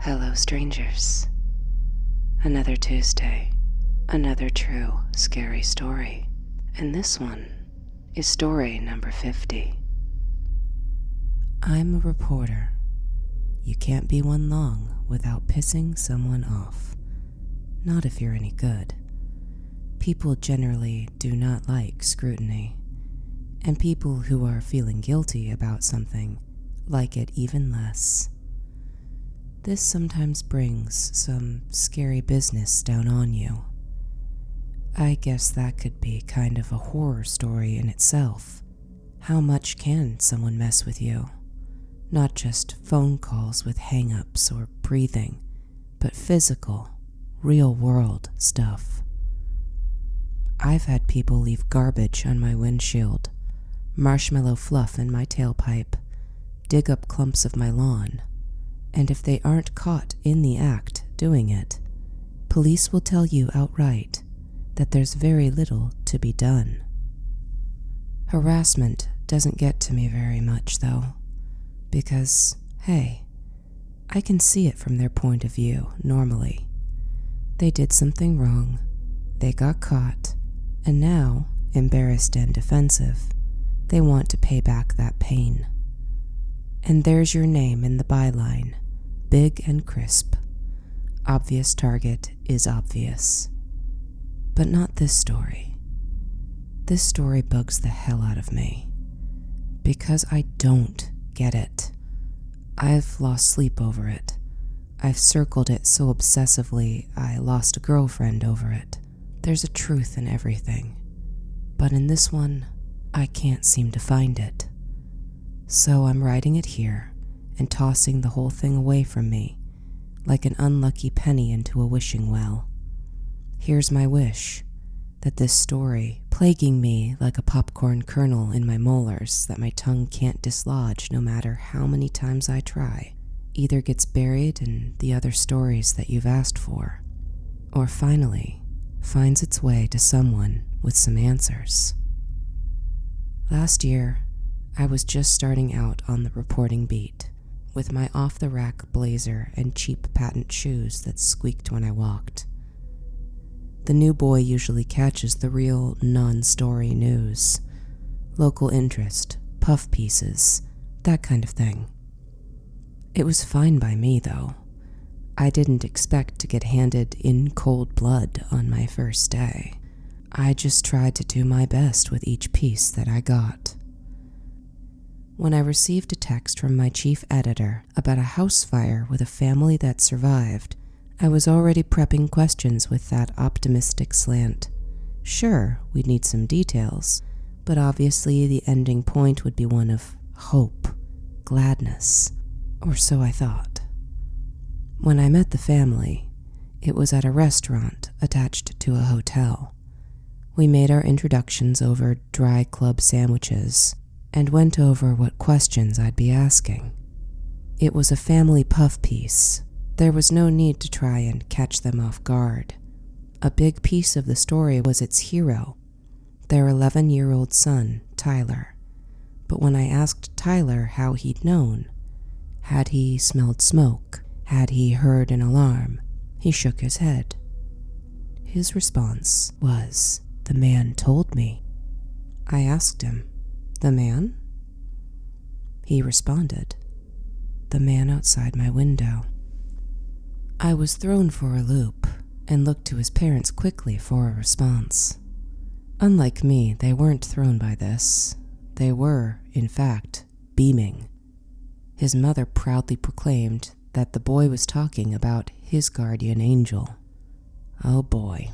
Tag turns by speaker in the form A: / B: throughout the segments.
A: Hello, strangers. Another Tuesday, another true, scary story. And this one is story number 50. I'm a reporter. You can't be one long without pissing someone off. Not if you're any good. People generally do not like scrutiny, and people who are feeling guilty about something like it even less. This sometimes brings some scary business down on you. I guess that could be kind of a horror story in itself. How much can someone mess with you? Not just phone calls with hang-ups or breathing, but physical, real-world stuff. I've had people leave garbage on my windshield, marshmallow fluff in my tailpipe, dig up clumps of my lawn, and if they aren't caught in the act doing it, police will tell you outright that there's very little to be done. Harassment doesn't get to me very much, though, because, hey, I can see it from their point of view normally. They did something wrong, they got caught, and now, embarrassed and defensive, they want to pay back that pain. And there's your name in the byline, big and crisp. Obvious target is obvious. But not this story. This story bugs the hell out of me, because I don't get it. I've lost sleep over it. I've circled it so obsessively I lost a girlfriend over it. There's a truth in everything, but in this one, I can't seem to find it. So I'm writing it here and tossing the whole thing away from me, like an unlucky penny into a wishing well. Here's my wish, that this story, plaguing me like a popcorn kernel in my molars that my tongue can't dislodge no matter how many times I try, either gets buried in the other stories that you've asked for, or finally finds its way to someone with some answers. Last year, I was just starting out on the reporting beat, with my off-the-rack blazer and cheap patent shoes that squeaked when I walked. The new boy usually catches the real non-story news, local interest, puff pieces, that kind of thing. It was fine by me, though. I didn't expect to get handed in cold blood on my first day. I just tried to do my best with each piece that I got. When I received a text from my chief editor about a house fire with a family that survived, I was already prepping questions with that optimistic slant. Sure, we'd need some details, but obviously the ending point would be one of hope, gladness, or so I thought. When I met the family, it was at a restaurant attached to a hotel. We made our introductions over dry club sandwiches and went over what questions I'd be asking. It was a family puff piece. There was no need to try and catch them off guard. A big piece of the story was its hero, their 11-year-old son, Tyler. But when I asked Tyler how he'd known, had he smelled smoke, had he heard an alarm, he shook his head. His response was, "The man told me." I asked him, "The man?" He responded, "The man outside my window." I was thrown for a loop and looked to his parents quickly for a response. Unlike me, they weren't thrown by this. They were, in fact, beaming. His mother proudly proclaimed that the boy was talking about his guardian angel. Oh boy.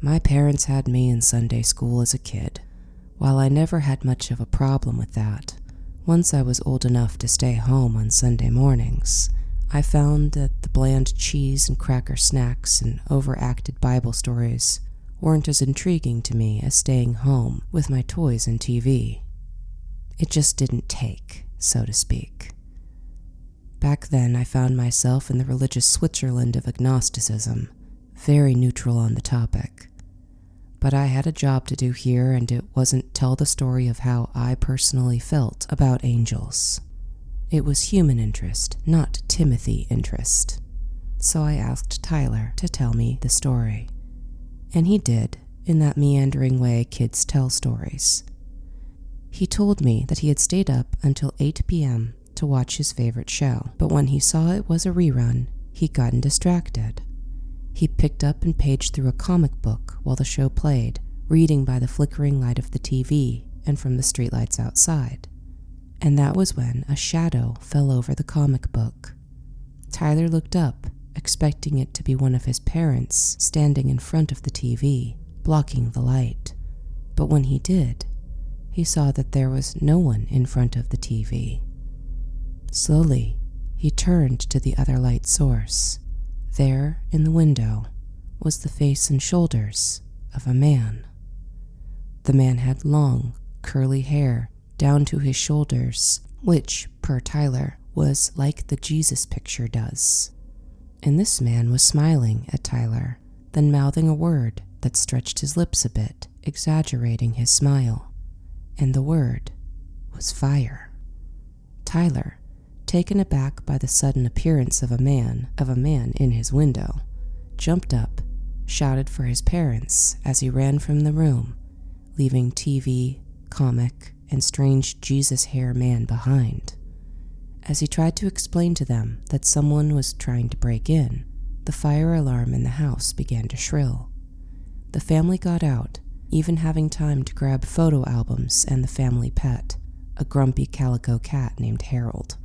A: My parents had me in Sunday school as a kid. While I never had much of a problem with that, once I was old enough to stay home on Sunday mornings, I found that the bland cheese and cracker snacks and overacted Bible stories weren't as intriguing to me as staying home with my toys and TV. It just didn't take, so to speak. Back then, I found myself in the religious Switzerland of agnosticism, very neutral on the topic. But I had a job to do here, and it wasn't tell the story of how I personally felt about angels. It was human interest, not Timothy interest. so I asked Tyler to tell me the story. And he did, in that meandering way kids tell stories. He told me that he had stayed up until 8 p.m. to watch his favorite show, but when he saw it was a rerun, he'd gotten distracted. He picked up and paged through a comic book while the show played, reading by the flickering light of the TV and from the streetlights outside. And that was when a shadow fell over the comic book. Tyler looked up, expecting it to be one of his parents standing in front of the TV, blocking the light. But when he did, he saw that there was no one in front of the TV. Slowly, he turned to the other light source. There, in the window, was the face and shoulders of a man. The man had long, curly hair down to his shoulders, which, per Tyler, was like the Jesus picture does. And this man was smiling at Tyler, then mouthing a word that stretched his lips a bit, exaggerating his smile. And the word was fire. Tyler, taken aback by the sudden appearance of a man in his window, jumped up, shouted for his parents as he ran from the room, leaving TV, comic, and strange Jesus hair man behind. As he tried to explain to them that someone was trying to break in, the fire alarm in the house began to shrill. The family got out, even having time to grab photo albums and the family pet, a grumpy calico cat named Harold.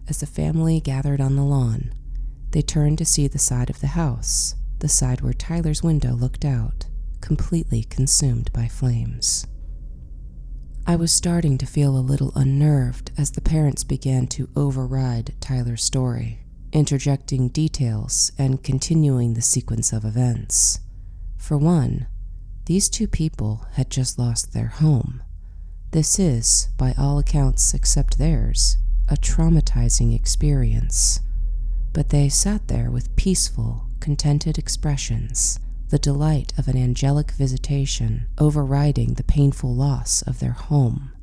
A: As the family gathered on the lawn, they turned to see the side of the house, the side where Tyler's window looked out, completely consumed by flames. I was starting to feel a little unnerved as the parents began to override Tyler's story, interjecting details and continuing the sequence of events. For one, these two people had just lost their home. This is, by all accounts except theirs, a traumatizing experience. But they sat there with peaceful, contented expressions, the delight of an angelic visitation overriding the painful loss of their home.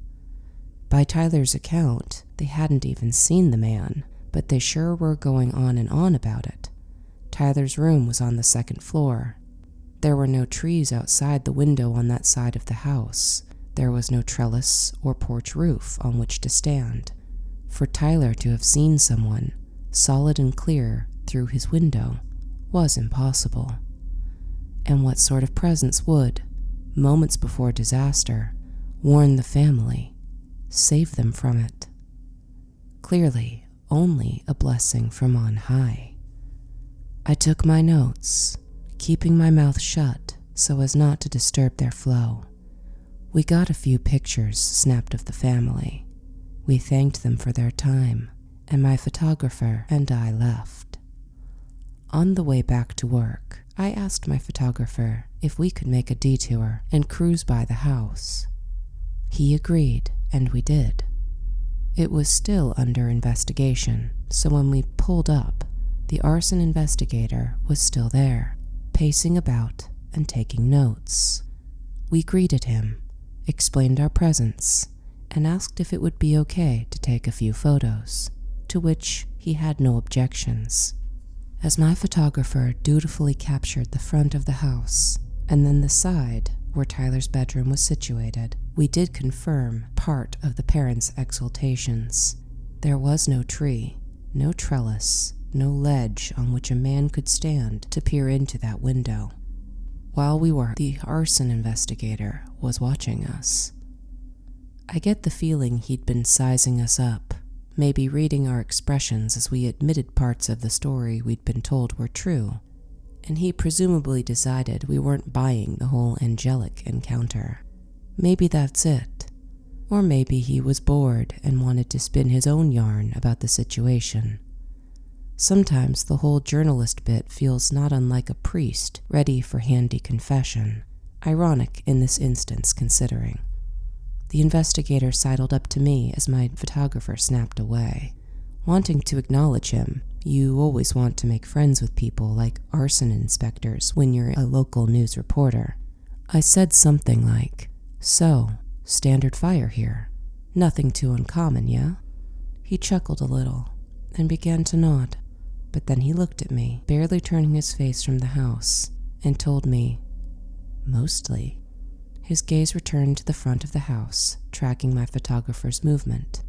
A: By Tyler's account, they hadn't even seen the man, but they sure were going on and on about it. Tyler's room was on the second floor. There were no trees outside the window on that side of the house. There was no trellis or porch roof on which to stand. For Tyler to have seen someone, solid and clear, through his window was impossible. And what sort of presence would, moments before disaster, warn the family, save them from it? Clearly, only a blessing from on high. I took my notes, keeping my mouth shut so as not to disturb their flow. We got a few pictures snapped of the family. We thanked them for their time, and my photographer and I left. On the way back to work, I asked my photographer if we could make a detour and cruise by the house. He agreed, and we did. It was still under investigation, so when we pulled up, the arson investigator was still there, pacing about and taking notes. We greeted him, explained our presence, and asked if it would be okay to take a few photos, to which he had no objections. As my photographer dutifully captured the front of the house, and then the side where Tyler's bedroom was situated, we did confirm part of the parents' exultations. There was no tree, no trellis, no ledge on which a man could stand to peer into that window. While we were, the arson investigator was watching us. I get the feeling he'd been sizing us up, maybe reading our expressions as we admitted parts of the story we'd been told were true, and he presumably decided we weren't buying the whole angelic encounter. Maybe that's it. Or maybe he was bored and wanted to spin his own yarn about the situation. Sometimes the whole journalist bit feels not unlike a priest ready for handy confession, ironic in this instance considering. The investigator sidled up to me as my photographer snapped away. Wanting to acknowledge him, you always want to make friends with people like arson inspectors when you're a local news reporter. I said something like, "So, standard fire here. Nothing too uncommon, yeah?" He chuckled a little and began to nod. but then he looked at me, barely turning his face from the house, and told me, mostly. His gaze returned to the front of the house, tracking my photographer's movement.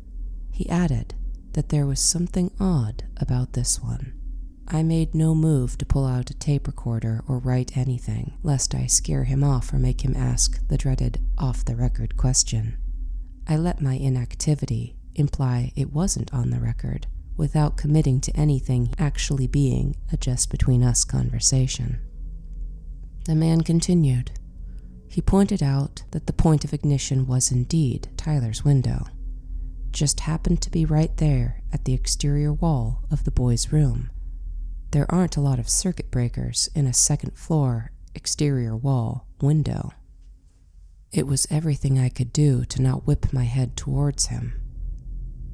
A: He added that there was something odd about this one. I made no move to pull out a tape recorder or write anything, lest I scare him off or make him ask the dreaded off-the-record question. I let my inactivity imply it wasn't on the record, without committing to anything actually being a just-between-us conversation. The man continued. He pointed out that the point of ignition was indeed Tyler's window. Just happened to be right there at the exterior wall of the boys' room. There aren't a lot of circuit breakers in a second-floor exterior wall window. It was everything I could do to not whip my head towards him.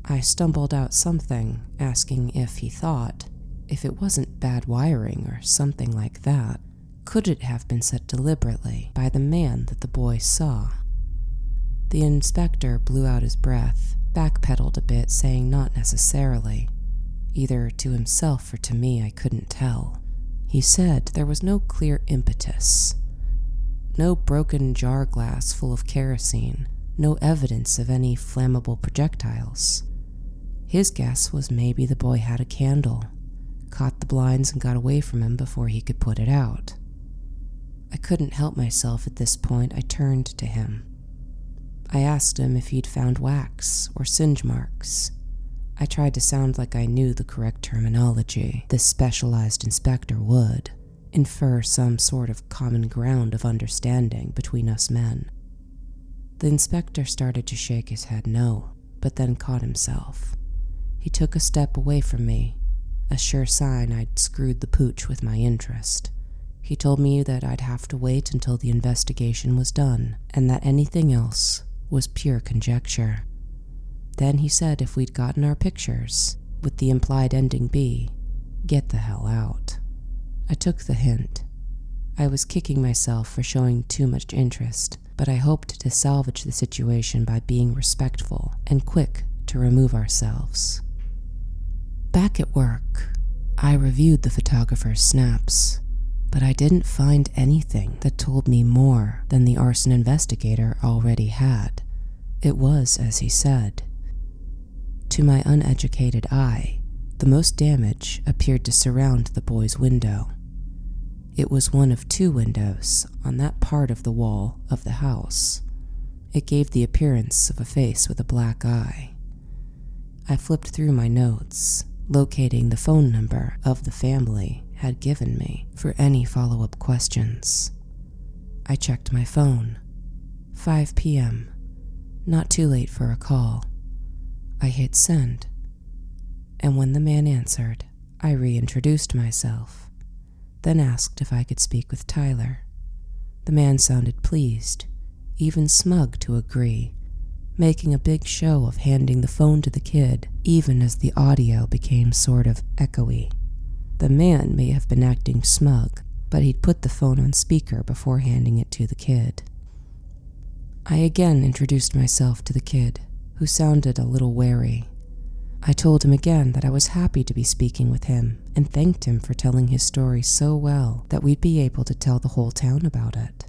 A: I stumbled out something, asking if he thought, if it wasn't bad wiring or something like that, could it have been set deliberately by the man that the boys saw? The inspector blew out his breath, backpedaled a bit, saying not necessarily. Either to himself or to me, I couldn't tell. He said there was no clear impetus. No broken jar glass full of kerosene, no evidence of any flammable projectiles. His guess was maybe the boy had a candle, caught the blinds and got away from him before he could put it out. I couldn't help myself at this point. I turned to him. I asked him if he'd found wax or singe marks. I tried to sound like I knew the correct terminology. This specialized inspector would infer some sort of common ground of understanding between us men. The inspector started to shake his head no, but then caught himself. He took a step away from me, a sure sign I'd screwed the pooch with my interest. He told me that I'd have to wait until the investigation was done, and that anything else was pure conjecture. Then he said if we'd gotten our pictures, with the implied ending be, get the hell out. I took the hint. I was kicking myself for showing too much interest, but I hoped to salvage the situation by being respectful and quick to remove ourselves. Back at work, I reviewed the photographer's snaps, but I didn't find anything that told me more than the arson investigator already had. It was as he said. To my uneducated eye, the most damage appeared to surround the boy's window. It was one of two windows on that part of the wall of the house. It gave the appearance of a face with a black eye. I flipped through my notes, locating the phone number of the family had given me for any follow-up questions. I checked my phone. 5 p.m. Not too late for a call. I hit send, and when the man answered, I reintroduced myself, then asked if I could speak with Tyler. The man sounded pleased, even smug to agree, making a big show of handing the phone to the kid, even as the audio became sort of echoey. The man may have been acting smug, but he'd put the phone on speaker before handing it to the kid. I again introduced myself to the kid, who sounded a little wary. I told him again that I was happy to be speaking with him and thanked him for telling his story so well that we'd be able to tell the whole town about it.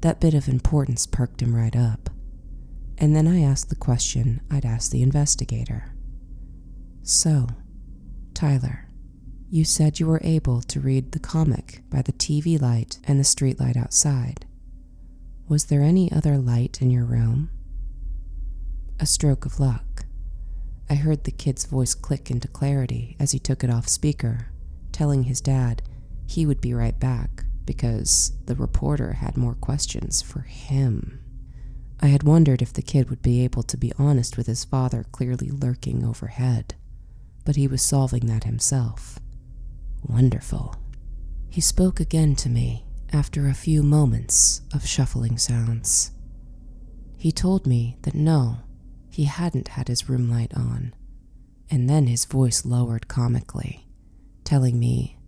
A: That bit of importance perked him right up, and then I asked the question I'd asked the investigator. So, Tyler, you said you were able to read the comic by the TV light and the street light outside. Was there any other light in your room? A stroke of luck. I heard the kid's voice click into clarity as he took it off speaker, telling his dad he would be right back because the reporter had more questions for him. I had wondered if the kid would be able to be honest with his father clearly lurking overhead, but he was solving that himself. Wonderful. He spoke again to me after a few moments of shuffling sounds. He told me that no, he hadn't had his room light on, and then his voice lowered comically, telling me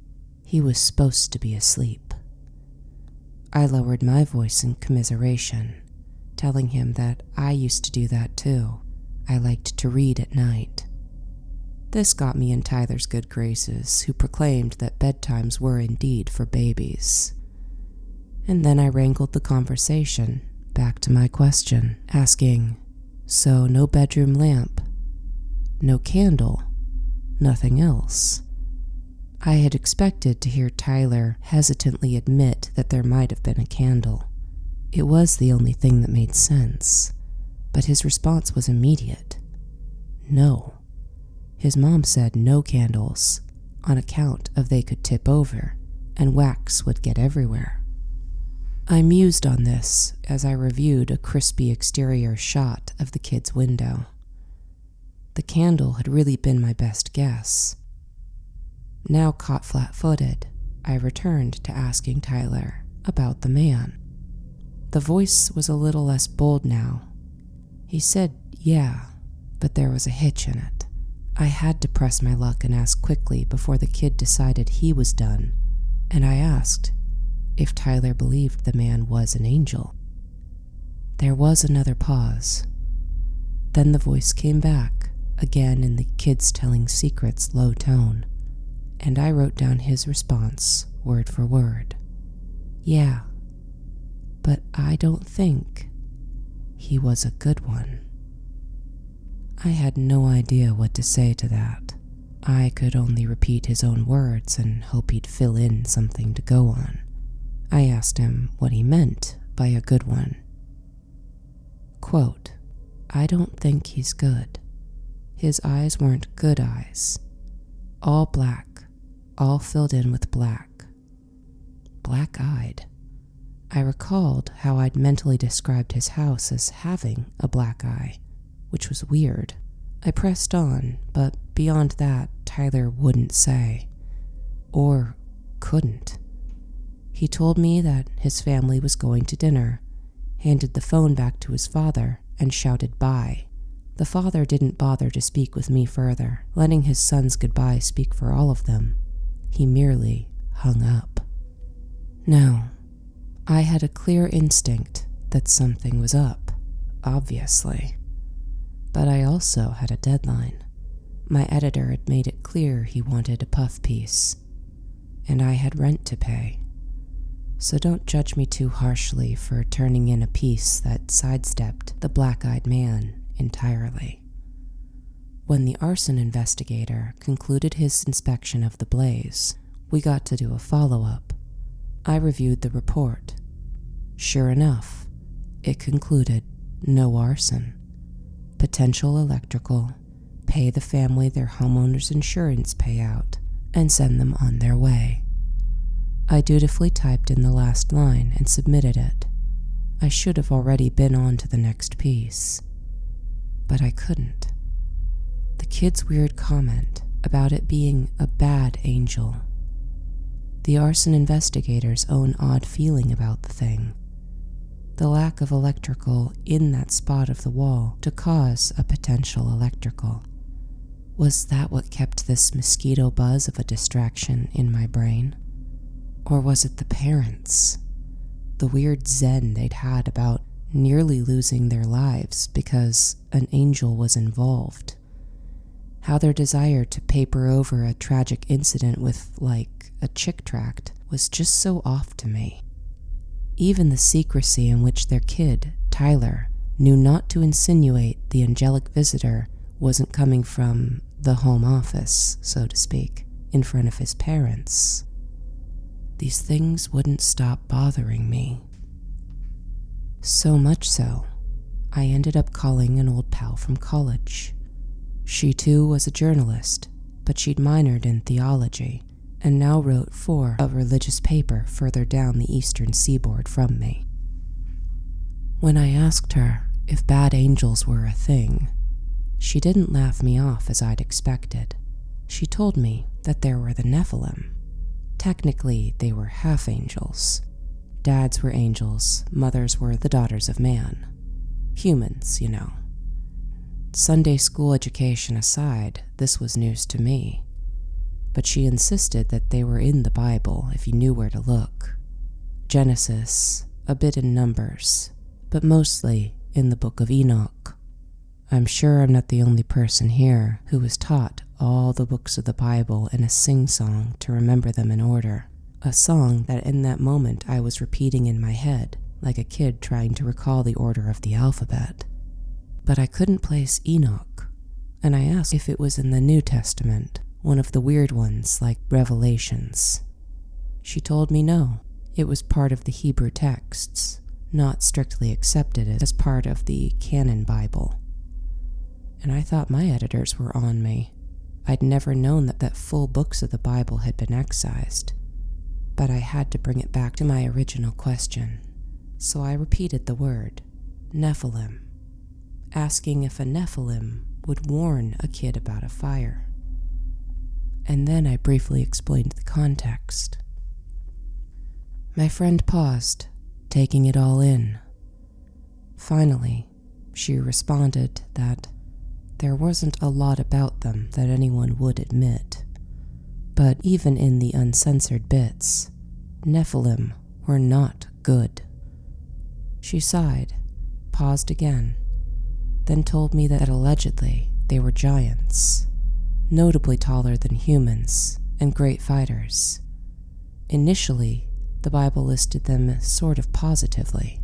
A: he was supposed to be asleep. I lowered my voice in commiseration, telling him that I used to do that too. I liked to read at night. This got me in Tyler's good graces, who proclaimed that bedtimes were indeed for babies. And then I wrangled the conversation back to my question, asking, "So no bedroom lamp, no candle, nothing else?" I had expected to hear Tyler hesitantly admit that there might have been a candle. It was the only thing that made sense, but his response was immediate. No. His mom said no candles, on account of they could tip over, and wax would get everywhere. I mused on this as I reviewed a crispy exterior shot of the kid's window. The candle had really been my best guess. Now caught flat-footed, I returned to asking Tyler about the man. The voice was a little less bold now. He said, yeah, but there was a hitch in it. I had to press my luck and ask quickly before the kid decided he was done, and I asked if Tyler believed the man was an angel. There was another pause. Then the voice came back, again in the kids telling secrets low tone, and I wrote down his response word for word. Yeah, but I don't think he was a good one. I had no idea what to say to that. I could only repeat his own words and hope he'd fill in something to go on. I asked him what he meant by a good one. Quote, "I don't think he's good. His eyes weren't good eyes. All black, all filled in with black. Black-eyed." I recalled how I'd mentally described his house as having a black eye, which was weird. I pressed on, but beyond that, Tyler wouldn't say. Or couldn't. He told me that his family was going to dinner, handed the phone back to his father, and shouted bye. The father didn't bother to speak with me further, letting his son's goodbye speak for all of them. He merely hung up. Now, I had a clear instinct that something was up, obviously. But I also had a deadline. My editor had made it clear he wanted a puff piece, and I had rent to pay. So don't judge me too harshly for turning in a piece that sidestepped the black-eyed man entirely. When the arson investigator concluded his inspection of the blaze, we got to do a follow-up. I reviewed the report. Sure enough, it concluded no arson. Potential electrical, pay the family their homeowner's insurance payout, and send them on their way. I dutifully typed in the last line and submitted it. I should have already been on to the next piece. But I couldn't. The kid's weird comment about it being a bad angel. The arson investigator's own odd feeling about the thing. The lack of electrical in that spot of the wall to cause a potential electrical. Was that what kept this mosquito buzz of a distraction in my brain? Or was it the parents? The weird zen they'd had about nearly losing their lives because an angel was involved. How their desire to paper over a tragic incident with, like, a chick tract was just so off to me. Even the secrecy in which their kid, Tyler, knew not to insinuate the angelic visitor wasn't coming from the home office, so to speak, in front of his parents. These things wouldn't stop bothering me. So much so, I ended up calling an old pal from college. She too was a journalist, but she'd minored in theology and now wrote for a religious paper further down the eastern seaboard from me. When I asked her if bad angels were a thing, she didn't laugh me off as I'd expected. She told me that there were the Nephilim. Technically, they were half angels. Dads were angels, mothers were the daughters of man. Humans, you know. Sunday school education aside, this was news to me. But she insisted that they were in the Bible if you knew where to look. Genesis, a bit in Numbers, but mostly in the book of Enoch. I'm sure I'm not the only person here who was taught all the books of the Bible in a sing-song to remember them in order. A song that in that moment I was repeating in my head, like a kid trying to recall the order of the alphabet. But I couldn't place Enoch, and I asked if it was in the New Testament, one of the weird ones like Revelations. She told me no, it was part of the Hebrew texts, not strictly accepted as part of the canon Bible. And I thought my editors were on me. I'd never known that full books of the Bible had been excised. But I had to bring it back to my original question. So I repeated the word, Nephilim, asking if a Nephilim would warn a kid about a fire. And then I briefly explained the context. My friend paused, taking it all in. Finally, she responded that there wasn't a lot about them that anyone would admit. But even in the uncensored bits, Nephilim were not good. She sighed, paused again, then told me that allegedly they were giants, notably taller than humans and great fighters. Initially, the Bible listed them sort of positively,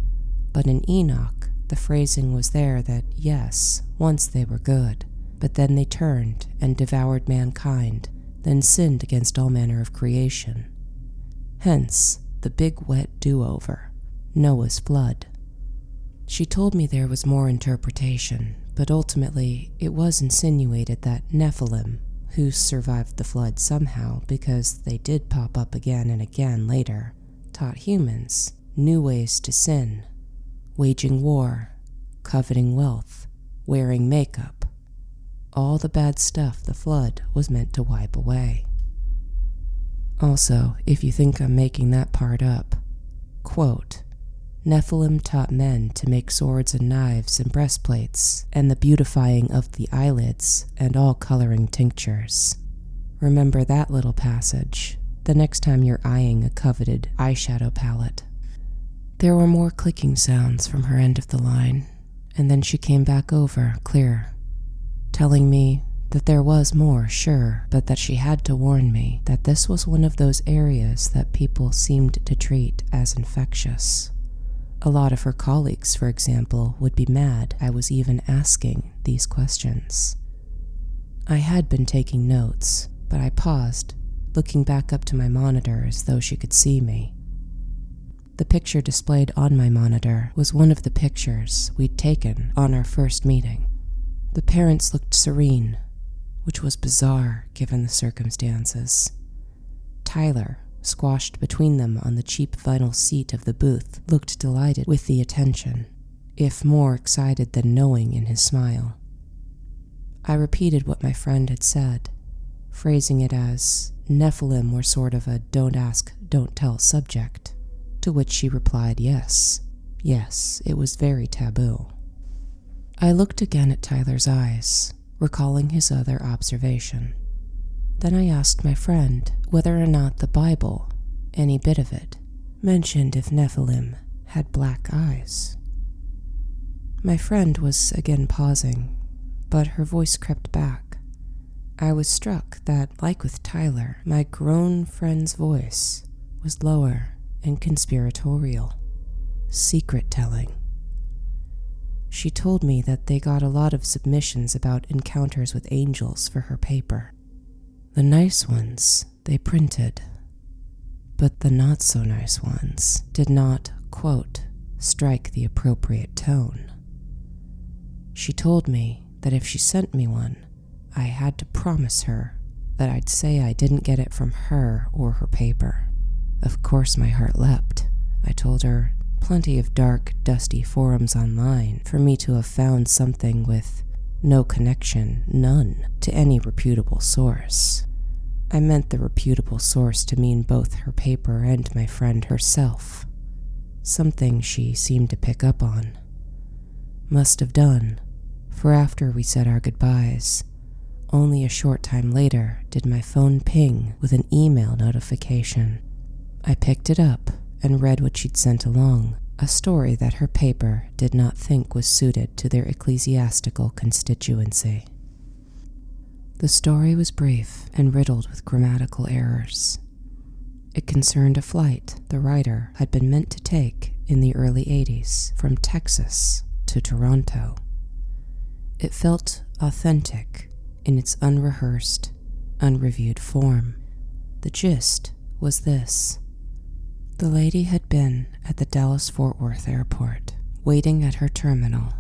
A: but in Enoch, the phrasing was there that, yes, once they were good, but then they turned and devoured mankind, then sinned against all manner of creation. Hence, the big wet do-over, Noah's flood. She told me there was more interpretation, but ultimately it was insinuated that Nephilim, who survived the flood somehow because they did pop up again and again later, taught humans new ways to sin, waging war, coveting wealth, wearing makeup, all the bad stuff the flood was meant to wipe away. Also, if you think I'm making that part up, quote, Nephilim taught men to make swords and knives and breastplates, and the beautifying of the eyelids and all coloring tinctures. Remember that little passage the next time you're eyeing a coveted eyeshadow palette. There were more clicking sounds from her end of the line, and then she came back over, clear, telling me that there was more, sure, but that she had to warn me that this was one of those areas that people seemed to treat as infectious. A lot of her colleagues, for example, would be mad I was even asking these questions. I had been taking notes, but I paused, looking back up to my monitor as though she could see me. The picture displayed on my monitor was one of the pictures we'd taken on our first meeting. The parents looked serene, which was bizarre given the circumstances. Tyler, squashed between them on the cheap vinyl seat of the booth, looked delighted with the attention, if more excited than knowing in his smile. I repeated what my friend had said, phrasing it as Nephilim were sort of a don't ask, don't tell subject, to which she replied yes. Yes, it was very taboo. I looked again at Tyler's eyes, recalling his other observation. Then I asked my friend whether or not the Bible, any bit of it, mentioned if Nephilim had black eyes. My friend was again pausing, but her voice crept back. I was struck that, like with Tyler, my grown friend's voice was lower and conspiratorial, secret-telling. She told me that they got a lot of submissions about encounters with angels for her paper. The nice ones they printed, but the not-so-nice ones did not, quote, strike the appropriate tone. She told me that if she sent me one, I had to promise her that I'd say I didn't get it from her or her paper. Of course my heart leapt. I told her plenty of dark, dusty forums online for me to have found something with no connection, none, to any reputable source. I meant the reputable source to mean both her paper and my friend herself. Something she seemed to pick up on. Must have done, for after we said our goodbyes, only a short time later did my phone ping with an email notification. I picked it up and read what she'd sent along, a story that her paper did not think was suited to their ecclesiastical constituency. The story was brief and riddled with grammatical errors. It concerned a flight the writer had been meant to take in the early 80s from Texas to Toronto. It felt authentic in its unrehearsed, unreviewed form. The gist was this. The lady had been at the Dallas-Fort Worth airport, waiting at her terminal,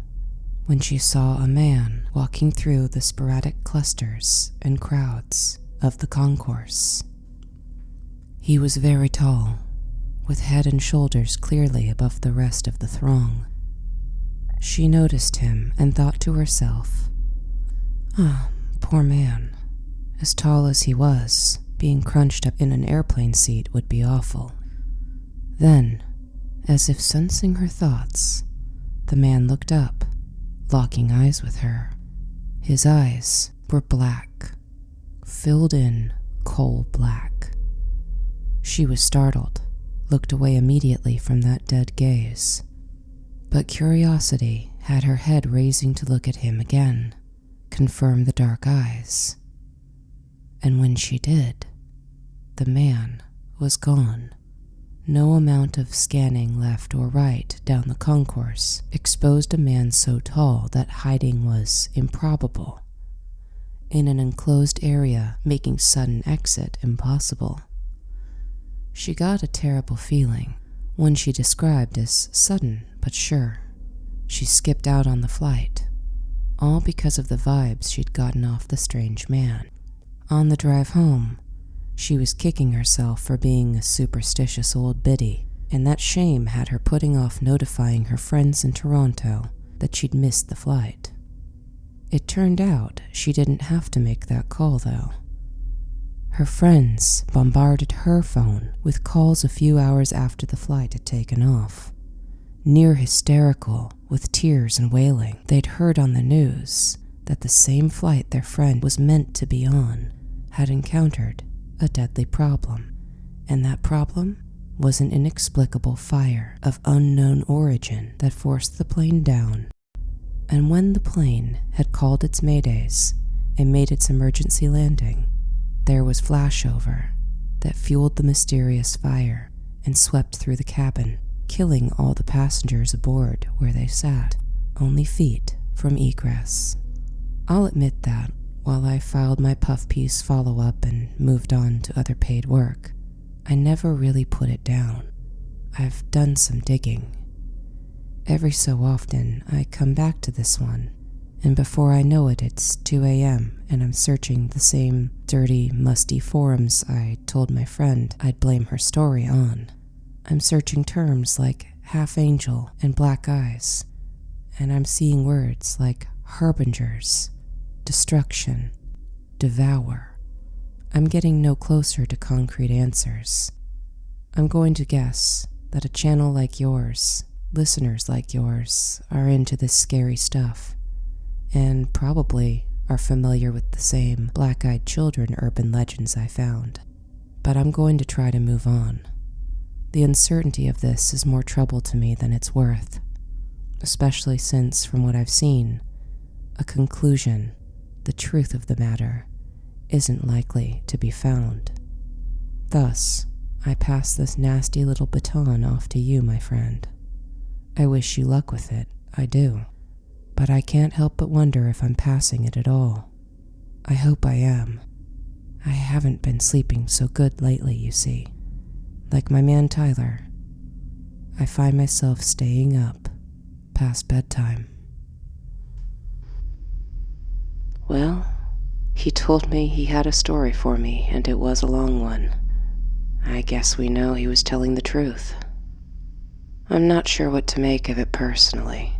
A: when she saw a man walking through the sporadic clusters and crowds of the concourse. He was very tall, with head and shoulders clearly above the rest of the throng. She noticed him and thought to herself, poor man. As tall as he was, being crunched up in an airplane seat would be awful. Then, as if sensing her thoughts, the man looked up, locking eyes with her. His eyes were black, filled in coal black. She was startled, looked away immediately from that dead gaze. But curiosity had her head raising to look at him again, confirm the dark eyes. And when she did, the man was gone. No amount of scanning left or right down the concourse exposed a man so tall that hiding was improbable, in an enclosed area making sudden exit impossible. She got a terrible feeling, one she described as sudden but sure. She skipped out on the flight, all because of the vibes she'd gotten off the strange man. On the drive home, she was kicking herself for being a superstitious old biddy, and that shame had her putting off notifying her friends in Toronto that she'd missed the flight. It turned out she didn't have to make that call, though. Her friends bombarded her phone with calls a few hours after the flight had taken off. Near hysterical, with tears and wailing, they'd heard on the news that the same flight their friend was meant to be on had encountered a deadly problem, and that problem was an inexplicable fire of unknown origin that forced the plane down. And when the plane had called its maydays and made its emergency landing, there was flashover that fueled the mysterious fire and swept through the cabin, killing all the passengers aboard where they sat, only feet from egress. I'll admit that, while I filed my puff piece follow-up and moved on to other paid work, I never really put it down. I've done some digging. Every so often, I come back to this one, and before I know it, it's 2 a.m. and I'm searching the same dirty, musty forums I told my friend I'd blame her story on. I'm searching terms like half-angel and black eyes, and I'm seeing words like harbingers, destruction, devour. I'm getting no closer to concrete answers. I'm going to guess that a channel like yours, listeners like yours, are into this scary stuff, and probably are familiar with the same black-eyed children urban legends I found. But I'm going to try to move on. The uncertainty of this is more trouble to me than it's worth, especially since, from what I've seen, a conclusion, the truth of the matter, isn't likely to be found. Thus, I pass this nasty little baton off to you, my friend. I wish you luck with it, I do, but I can't help but wonder if I'm passing it at all. I hope I am. I haven't been sleeping so good lately, you see. Like my man Tyler, I find myself staying up past bedtime. Well, he told me he had a story for me, and it was a long one. I guess we know he was telling the truth. I'm not sure what to make of it personally.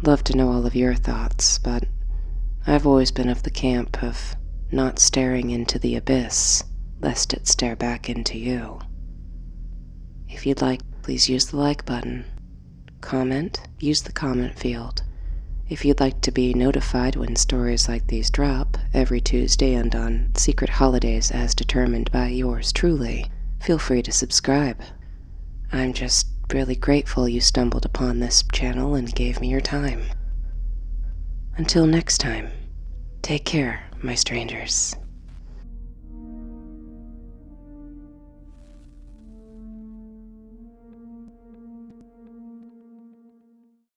A: Love to know all of your thoughts, but I've always been of the camp of not staring into the abyss, lest it stare back into you. If you'd like, please use the like button. Comment, use the comment field. If you'd like to be notified when stories like these drop every Tuesday and on secret holidays as determined by yours truly, feel free to subscribe. I'm just really grateful you stumbled upon this channel and gave me your time. Until next time, take care, my strangers.